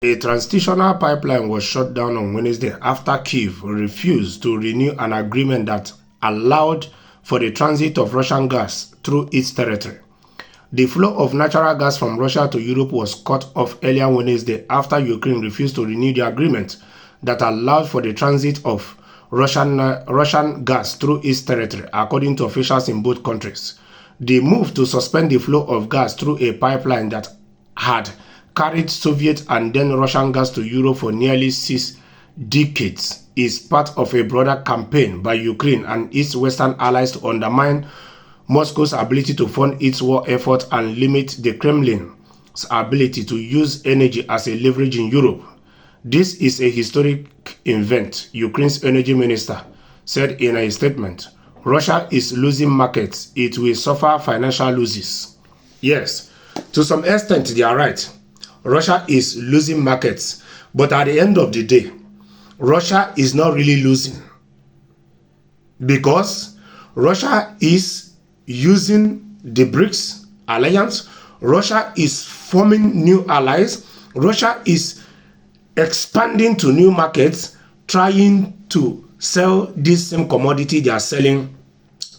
A transitional pipeline was shut down on Wednesday after Kyiv refused to renew an agreement that allowed for the transit of Russian gas through its territory. The flow of natural gas from Russia to Europe was cut off earlier Wednesday after Ukraine refused to renew the agreement that allowed for the transit of Russian gas through its territory, according to officials in both countries. The move to suspend the flow of gas through a pipeline that had carried Soviet and then Russian gas to Europe for nearly 6 decades is part of a broader campaign by Ukraine and its Western allies to undermine Moscow's ability to fund its war effort and limit the Kremlin's ability to use energy as a leverage in Europe. This is a historic event, Ukraine's energy minister said in a statement. Russia is losing markets. It will suffer financial losses. Yes, to some extent they are right. Russia is losing markets, but at the end of the day, Russia is not really losing because Russia is using the BRICS alliance. Russia is forming new allies. Russia is expanding to new markets, trying to sell this same commodity they are selling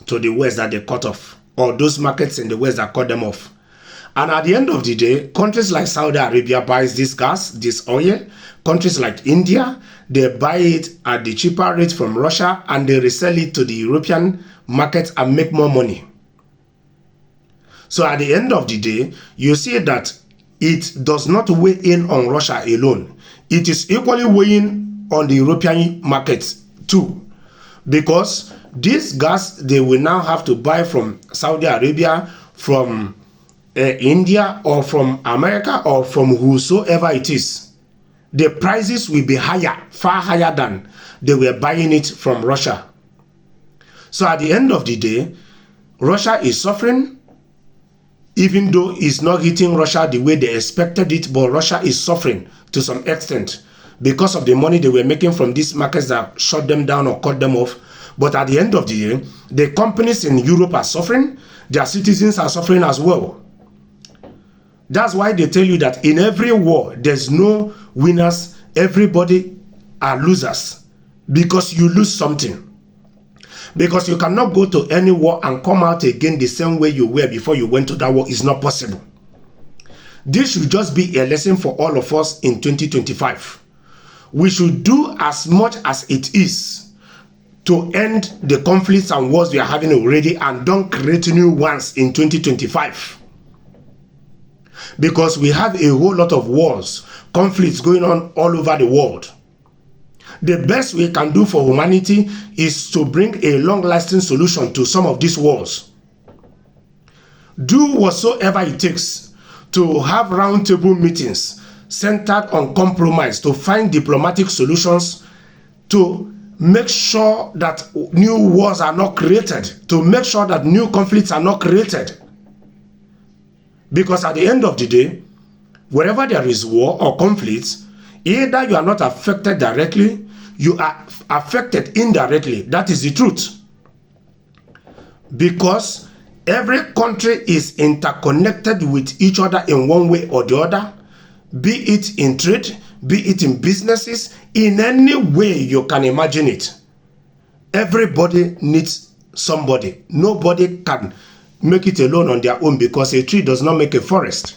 to the West that they cut off, or those markets in the West that cut them off. And at the end of the day, countries like Saudi Arabia buys this gas, this oil. Countries like India, they buy it at the cheaper rate from Russia and they resell it to the European market and make more money. So at the end of the day, you see that it does not weigh in on Russia alone. It is equally weighing on the European markets too. Because this gas, they will now have to buy from Saudi Arabia, from India, or from America, or from whosoever it is. The prices will be higher, far higher than they were buying it from Russia. So at the end of the day, Russia is suffering, even though it's not hitting Russia the way they expected it, but Russia is suffering to some extent because of the money they were making from these markets that shut them down or cut them off. But at the end of the day, the companies in Europe are suffering, their citizens are suffering as well. That's why they tell you that in every war, there's no winners, everybody are losers because you lose something. Because you cannot go to any war and come out again the same way you were before you went to that war. It's not possible. This should just be a lesson for all of us in 2025. We should do as much as it is to end the conflicts and wars we are having already and don't create new ones in 2025. Because we have a whole lot of wars, conflicts going on all over the world. The best we can do for humanity is to bring a long-lasting solution to some of these wars. Do whatsoever it takes to have roundtable meetings centered on compromise, to find diplomatic solutions, to make sure that new wars are not created, to make sure that new conflicts are not created. Because at the end of the day, wherever there is war or conflicts, either you are not affected directly, you are affected indirectly. That is the truth. Because every country is interconnected with each other in one way or the other, be it in trade, be it in businesses, in any way you can imagine it. Everybody needs somebody. Nobody can make it alone on their own because a tree does not make a forest.